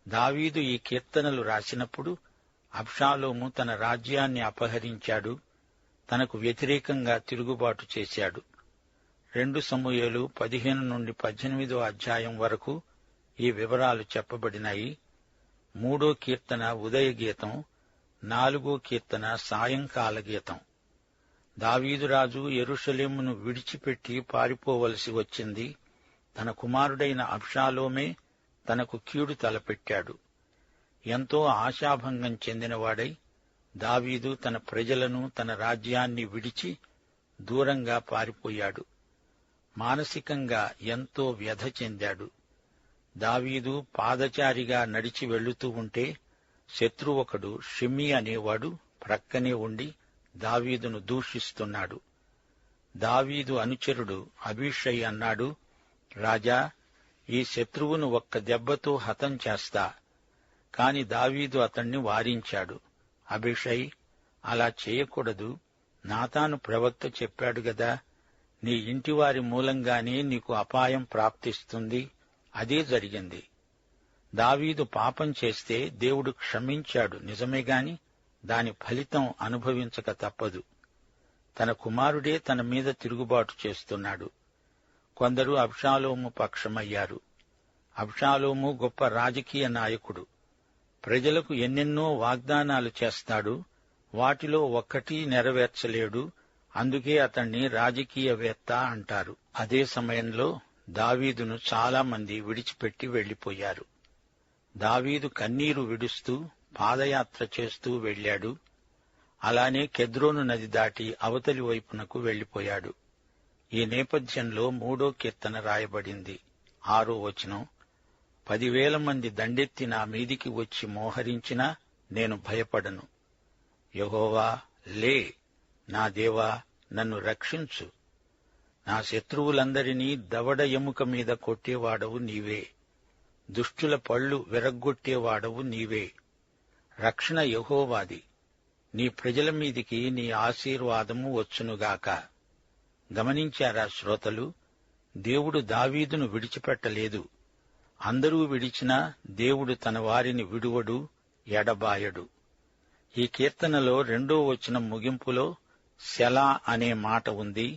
దావీదు ఈ కీర్తనలు రాసినప్పుడు అబ్షాలోము తన రాజ్యాన్ని అపహరించాడు, తనకు వ్యతిరేకంగా తిరుగుబాటు చేశాడు. 2 సమూయేలు 15-18 అధ్యాయం వరకు ఈ వివరాలు చెప్పబడినాయి. 3వ కీర్తన ఉదయ గీతం, 4వ కీర్తన సాయంకాల గీతం. దావీదురాజు యెరూషలేమును విడిచిపెట్టి పారిపోవలసి వచ్చింది. తన కుమారుడైన అబ్షాలోమే తనకు కీడు తలపెట్టాడు. ఎంతో ఆశాభంగం చెందినవాడై దావీదు తన ప్రజలను, తన రాజ్యాన్ని విడిచి దూరంగా పారిపోయాడు. మానసికంగా ఎంతో వ్యధ చెందాడు. దావీదు పాదచారిగా నడిచి వెళ్లుతూ ఉంటే శత్రువొకడు షిమ్మీ అనేవాడు ప్రక్కనే ఉండి దావీదును దూషిస్తున్నాడు. దావీదు అనుచరుడు అబీషై అన్నాడు, రాజా, ఈ శత్రువును ఒక్క దెబ్బతో హతం చేస్తా. కాని దావీదు అతణ్ణి వారించాడు. అబీషై, అలా చేయకూడదు, నాతాను ప్రవక్త చెప్పాడు గదా, నీ ఇంటివారి మూలంగానే నీకు అపాయం ప్రాప్తిస్తుంది. అదే జరిగింది. దావీదు పాపం చేస్తే దేవుడు క్షమించాడు నిజమేగాని దాని ఫలితం అనుభవించక తప్పదు. తన కుమారుడే తన మీద తిరుగుబాటు చేస్తున్నాడు. కొందరు అబ్షాలోము పక్షమయ్యారు. అబ్షాలోము గొప్ప రాజకీయ నాయకుడు. ప్రజలకు ఎన్నెన్నో వాగ్దానాలు చేస్తాడు, వాటిలో ఒక్కటీ నెరవేర్చలేడు. అందుకే అతణ్ణి రాజకీయవేత్త అంటారు. అదే సమయంలో దావీదును చాలామంది విడిచిపెట్టి వెళ్లిపోయారు. దావీదు కన్నీరు విడుస్తూ పాదయాత్ర చేస్తూ వెళ్లాడు. అలానే కెద్రోను నది దాటి అవతలి వైపునకు వెళ్లిపోయాడు. ఈ నేపథ్యంలో 3వ కీర్తన రాయబడింది. 6వ వచనం, 10,000 మంది దండెత్తి నా మీదికి వచ్చి మోహరించినా నేను భయపడను. యెహోవా, లే, నా దేవా, నన్ను రక్షించు. నా శత్రువులందరినీ దవడ ఎముక మీద కొట్టేవాడవు నీవే, దుష్టుల పళ్ళు విరగ్గొట్టేవాడవు నీవే. రక్షణ యెహోవాది, నీ ప్రజల మీదికి నీ ఆశీర్వాదము వచ్చునుగాక. గమనించారా శ్రోతలు? దేవుడు దావీదును విడిచిపెట్టలేదు. అందరూ విడిచినా దేవుడు తన వారిని విడువడు, ఎడబాయడు. ఈ కీర్తనలో 2వ వచనం ముగింపులో సెలా అనే మాట ఉంది.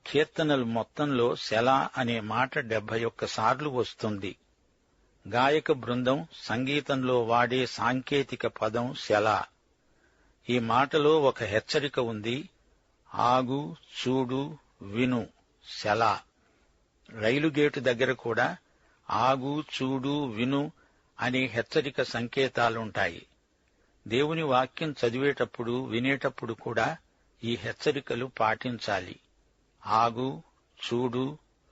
కీర్తనలు మొత్తంలో సెలా అనే మాట 71 సార్లు వస్తుంది. గాయక బృందం సంగీతంలో వాడే సాంకేతిక పదం సెలా. ఈ మాటలో ఒక హెచ్చరిక ఉంది. ఆగు, చూడు, విను, సెలా. రైలు గేటు దగ్గర కూడా ఆగు, చూడు, విను అనే హెచ్చరిక సంకేతాలుంటాయి. దేవుని వాక్యం చదివేటప్పుడు, వినేటప్పుడు కూడా ఈ హెచ్చరికలు పాటించాలి. ఆగు, చూడు,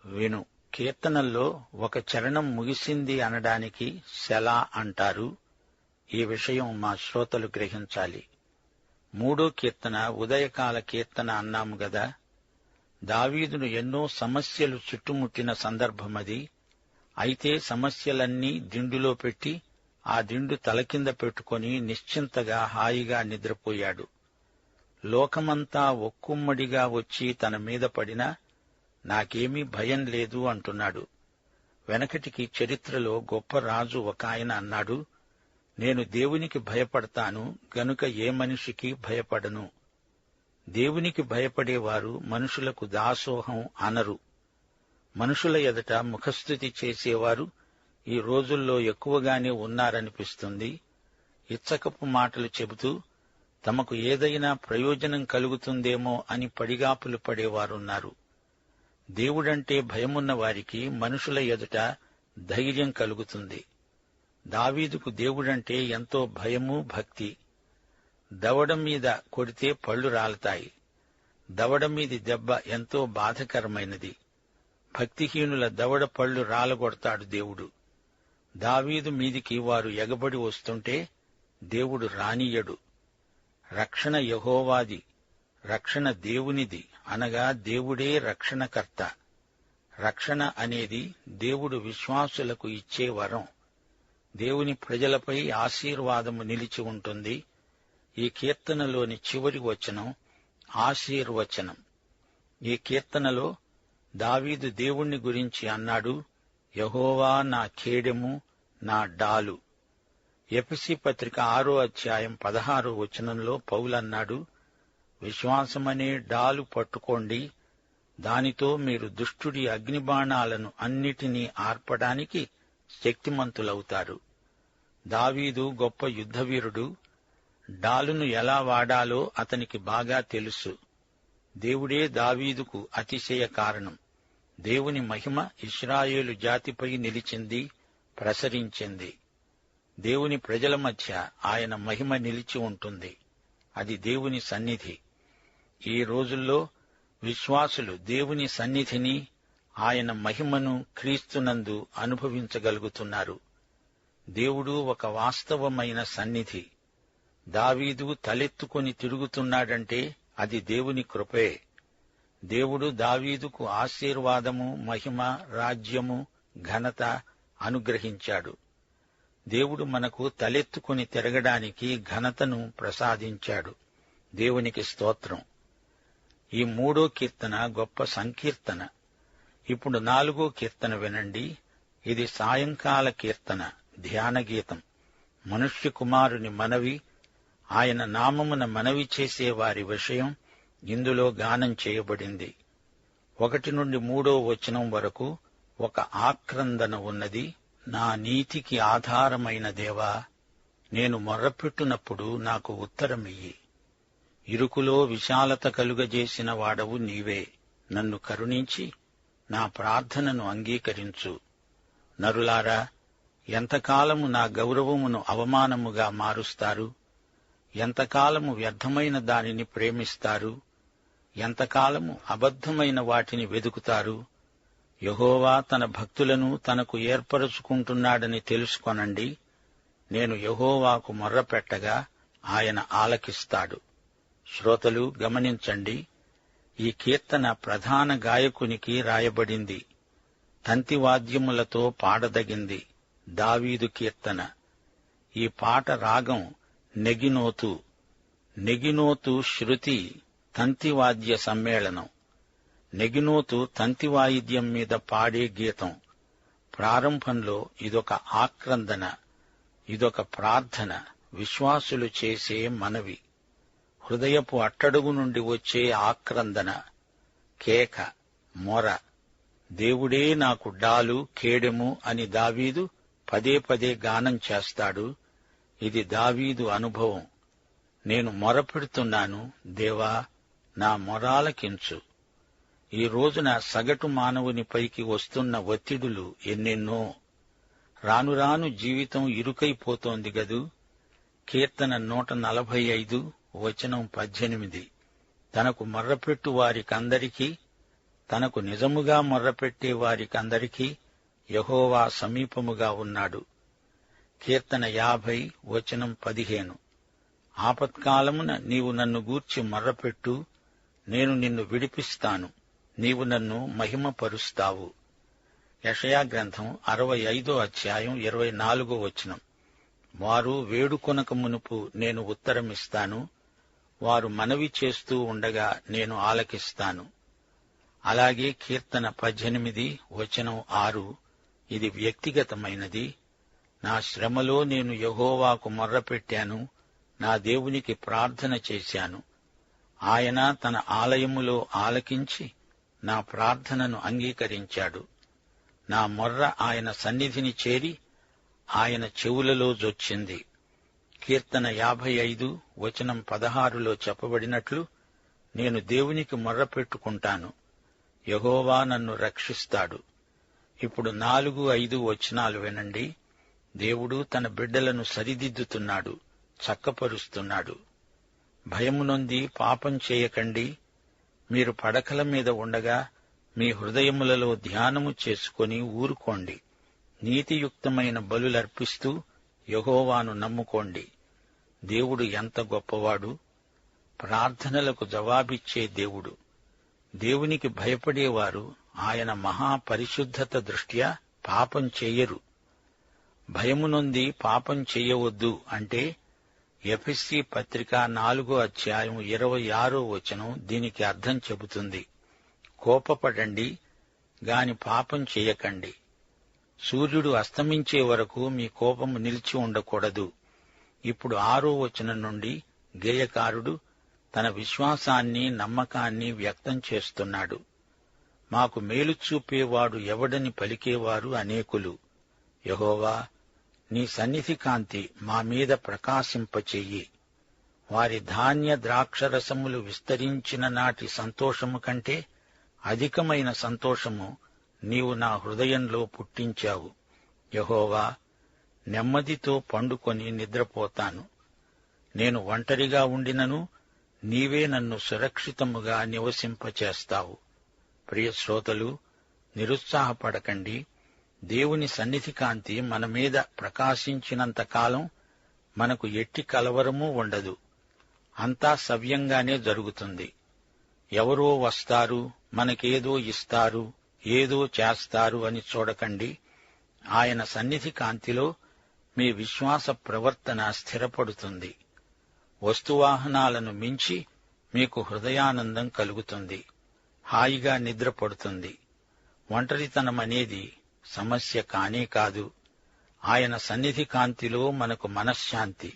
విను. కీర్తనల్లో ఒక చరణం ముగిసింది అనడానికి సెలా అంటారు. ఈ విషయం మా శ్రోతలు గ్రహించాలి. 3వ కీర్తన ఉదయకాల కీర్తన అన్నాము గదా. దావీదును ఎన్నో సమస్యలు చుట్టుముట్టిన సందర్భమది. అయితే సమస్యలన్నీ దిండులో పెట్టి ఆ దిండు తలకింద పెట్టుకుని నిశ్చింతగా హాయిగా నిద్రపోయాడు. లోకమంతా ఒక్కుమ్మడిగా వచ్చి తన మీద పడినా నాకేమీ భయం లేదు అంటున్నాడు. వెనకటికి చరిత్రలో గొప్ప రాజు ఒకాయన అన్నాడు, నేను దేవునికి భయపడతాను గనుక ఏ మనిషికి భయపడను. దేవునికి భయపడేవారు మనుషులకు దాసోహం అనరు. మనుషుల ఎదుట ముఖస్తుతి చేసేవారు ఈ రోజుల్లో ఎక్కువగానే ఉన్నారనిపిస్తుంది. ఇచ్చకపు మాటలు చెబుతూ తమకు ఏదైనా ప్రయోజనం కలుగుతుందేమో అని పడిగాపులు పడేవారున్నారు. దేవుడంటే భయమున్న వారికి మనుషుల ఎదుట ధైర్యం కలుగుతుంది. దావీదుకు దేవుడంటే ఎంతో భయము, భక్తి. దవడ మీద కొడితే పళ్ళు రాలతాయి. దవడ మీది దెబ్బ ఎంతో బాధకరమైనది. భక్తిహీనుల దవడ పళ్ళు రాలగొడతాడు దేవుడు. దావీదు మీదికి వారు ఎగబడి వస్తుంటే దేవుడు రానియ్యడు. రక్షణ యెహోవాది, రక్షణ దేవునిది, అనగా దేవుడే రక్షణకర్త. రక్షణ అనేది దేవుడు విశ్వాసులకు ఇచ్చే వరం. దేవుని ప్రజలపై ఆశీర్వాదము నిలిచి ఉంటుంది. ఈ కీర్తనలోని చివరి వచనం ఆశీర్వచనం. ఈ కీర్తనలో దావీదు దేవుణ్ణి గురించి అన్నాడు, యెహోవా నా కేడెము, నా డాలు. ఎఫెసీ పత్రిక 6వ అధ్యాయం 16వ వచనంలో పౌలన్నాడు, విశ్వాసమనే డాలు పట్టుకోండి, దానితో మీరు దుష్టుడి అగ్నిబాణాలను అన్నిటినీ ఆర్పడానికి శక్తిమంతులవుతారు. దావీదు గొప్ప యుద్ధవీరుడు. డాలును ఎలా వాడాలో అతనికి బాగా తెలుసు. దేవుడే దావీదుకు అతిశయ కారణం. దేవుని మహిమ ఇశ్రాయేలు జాతిపై నిలిచింది, ప్రసరించింది. దేవుని ప్రజల మధ్య ఆయన మహిమ నిలిచి ఉంటుంది. అది దేవుని సన్నిధి. ఈ రోజుల్లో విశ్వాసులు దేవుని సన్నిధిని, ఆయన మహిమను క్రీస్తునందు అనుభవించగలుగుతున్నారు. దేవుడు ఒక వాస్తవమైన సన్నిధి. దావీదు తలెత్తుకొని తిరుగుతున్నాడంటే అది దేవుని కృపే. దేవుడు దావీదుకు ఆశీర్వాదము, మహిమ, రాజ్యము, ఘనత అనుగ్రహించాడు. దేవుడు మనకు తలెత్తుకుని తిరగడానికి ఘనతను ప్రసాదించాడు. దేవునికి స్తోత్రం. ఈ 3వ కీర్తన గొప్ప సంకీర్తన. ఇప్పుడు 4వ కీర్తన వినండి. ఇది సాయంకాల కీర్తన, ధ్యానగీతం. మనుష్య కుమారుని మనవి, ఆయన నామమున మనవి చేసే వారి విషయం ఇందులో గానం చేయబడింది. 1 నుండి 3వ వచనం వరకు ఒక ఆక్రందన ఉన్నది. నా నీతికి ఆధారమైన దేవా, నేను మొర్రపెట్టునప్పుడు నాకు ఉత్తరమియ్యి. ఇరుకులో విశాలత కలుగజేసిన వాడవు నీవే. నన్ను కరుణించి నా ప్రార్థనను అంగీకరించు. నరులారా, ఎంతకాలము నా గౌరవమును అవమానముగా మారుస్తారు? ఎంతకాలము వ్యర్థమైన దానిని ప్రేమిస్తారు? ఎంతకాలము అబద్ధమైన వాటిని వెదుకుతారు? యెహోవా తన భక్తులను తనకు ఏర్పరచుకుంటున్నాడని తెలుసుకొనండి. నేను యెహోవాకు మొర్రపెట్టగా ఆయన ఆలకిస్తాడు. శ్రోతలు గమనించండి. ఈ కీర్తన ప్రధాన గాయకునికి రాయబడింది. తంతివాద్యములతో పాడదగింది. దావీదు కీర్తన. ఈ పాట రాగం నెగినోతు. నెగినోతు శృతి తంతివాద్య సమ్మేళనం. నెగినోతు తంతివాయిద్యం మీద పాడే గీతం. ప్రారంభంలో ఇదొక ఆక్రందన, ఇదొక ప్రార్థన, విశ్వాసులు చేసే మనవి. హృదయపు అట్టడుగు నుండి వచ్చే ఆక్రందన, కేక, మొర. దేవుడే నాకు డాలు, కేడెము అని దావీదు పదే పదే గానం చేస్తాడు. ఇది దావీదు అనుభవం. నేను మొరపెడుతున్నాను, దేవా, నా మొరాలకించు. ఈ రోజున సగటు మానవునిపైకి వస్తున్న ఒత్తిడులు ఎన్నెన్నో. రాను రాను జీవితం ఇరుకైపోతోంది గదూ. కీర్తన 145 వచనం 18. తనకు మొర్రపెట్టు వారికందరికీ, తనకు నిజముగా మొర్రపెట్టే వారికందరికీ యెహోవా సమీపముగా ఉన్నాడు. కీర్తన 50 వచనం 15. ఆపత్కాలమున నీవు నన్ను గూర్చి మొర్రపెట్టు, నేను నిన్ను విడిపిస్తాను, నీవు నన్ను మహిమపరుస్తావు. యెషయా గ్రంథం 65వ అధ్యాయం 24వ వచనం. వారు వేడుకొనక మునుపు నేను ఉత్తరమిస్తాను, వారు మనవి చేస్తూ ఉండగా నేను ఆలకిస్తాను. అలాగే కీర్తన 18 వచనం 6. ఇది వ్యక్తిగతమైనది. నా శ్రమలో నేను యెహోవాకు మొర్రపెట్టాను, నా దేవునికి ప్రార్థన చేశాను. ఆయన తన ఆలయములో ఆలకించి నా ప్రార్థనను అంగీకరించాడు. నా మొర్ర ఆయన సన్నిధిని చేరి ఆయన చెవులలో జొచ్చింది. కీర్తన 55 వచనం 16లో చెప్పబడినట్లు, నేను దేవునికి మొర్రపెట్టుకుంటాను, యెహోవా నన్ను రక్షిస్తాడు. ఇప్పుడు 4, 5 వచనాలు వినండి. దేవుడు తన బిడ్డలను సరిదిద్దుతున్నాడు, చక్కపరుస్తున్నాడు. భయము నొంది పాపం చేయకండి. మీరు పడకల మీద ఉండగా మీ హృదయములలో ధ్యానము చేసుకొని ఊరుకోండి. నీతియుక్తమైన బలులర్పిస్తూ యెహోవాను నమ్ముకోండి. దేవుడు ఎంత గొప్పవాడు! ప్రార్థనలకు జవాబిచ్చే దేవుడు. దేవునికి భయపడేవారు ఆయన మహాపరిశుద్ధత దృష్ట్యా పాపం చెయ్యరు. భయము నొంది పాపం చెయ్యవద్దు అంటే ఎఫెసీ పత్రిక 4వ అధ్యాయం 26వ వచనం దీనికి అర్థం చెబుతుంది. కోపపడండి గాని పాపం చెయ్యకండి. సూర్యుడు అస్తమించే వరకు మీ కోపము నిలిచి ఉండకూడదు. ఇప్పుడు 6వ వచనం నుండి గేయకారుడు తన విశ్వాసాన్ని నమ్మకాన్ని వ్యక్తం చేస్తున్నాడు. మాకు మేలు చూపేవాడు ఎవడని పలికేవారు అనేకులు. యెహోవా, నీ సన్నిధి కాంతి మా మీద ప్రకాశింపచెయ్యి. వారి ధాన్య ద్రాక్షరసములు విస్తరించిన నాటి సంతోషము కంటే అధికమైన సంతోషము నీవు నా హృదయంలో పుట్టించావు. యెహోవా, నెమ్మదితో పండుకొని నిద్రపోతాను. నేను ఒంటరిగా ఉండినను నీవే నన్ను సురక్షితముగా నివసింపచేస్తావు. ప్రియశ్రోతలు, నిరుత్సాహపడకండి. దేవుని సన్నిధి కాంతి మన మీద ప్రకాశించినంతకాలం మనకు ఎట్టి కలవరమూ ఉండదు. అంతా సవ్యంగానే జరుగుతుంది. ఎవరో వస్తారు, మనకేదో ఇస్తారు, ఏదో చేస్తారు అని చూడకండి. ఆయన సన్నిధి కాంతిలో మీ విశ్వాస ప్రవర్తన స్థిరపడుతుంది. వస్తువాహనాలను మించి మీకు హృదయానందం కలుగుతుంది. హాయిగా నిద్రపడుతుంది. ఒంటరితనమనేది సమస్య కానే కాదు. ఆయన సన్నిధి కాంతిలో మనకు మనశ్శాంతి,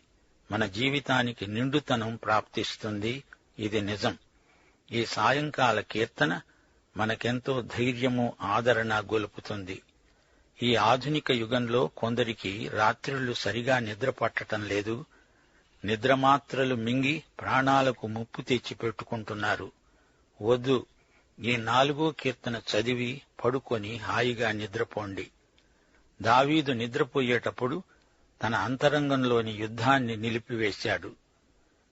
మన జీవితానికి నిండుతనం ప్రాప్తిస్తుంది. ఇది నిజం. ఈ సాయంకాల కీర్తన మనకెంతో ధైర్యము, ఆదరణ గొలుపుతుంది. ఈ ఆధునిక యుగంలో కొందరికి రాత్రిళ్లు సరిగా నిద్ర పట్టటం లేదు. నిద్రమాత్రలు మింగి ప్రాణాలకు ముప్పు తెచ్చిపెట్టుకుంటున్నారు. వద్దు, ఈ 4వ కీర్తన చదివి పడుకొని హాయిగా నిద్రపోండి. దావీదు నిద్రపోయేటప్పుడు తన అంతరంగంలోని యుద్ధాన్ని నిలిపివేశాడు.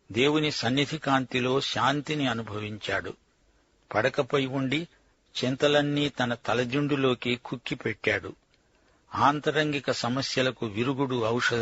దేవుని సన్నిధి కాంతిలో శాంతిని అనుభవించాడు. పడకపై ఉండి చింతలన్నీ తన తలదిండులోకి కుక్కిపెట్టాడు. ఆంతరంగిక సమస్యలకు విరుగుడు ఔషధం.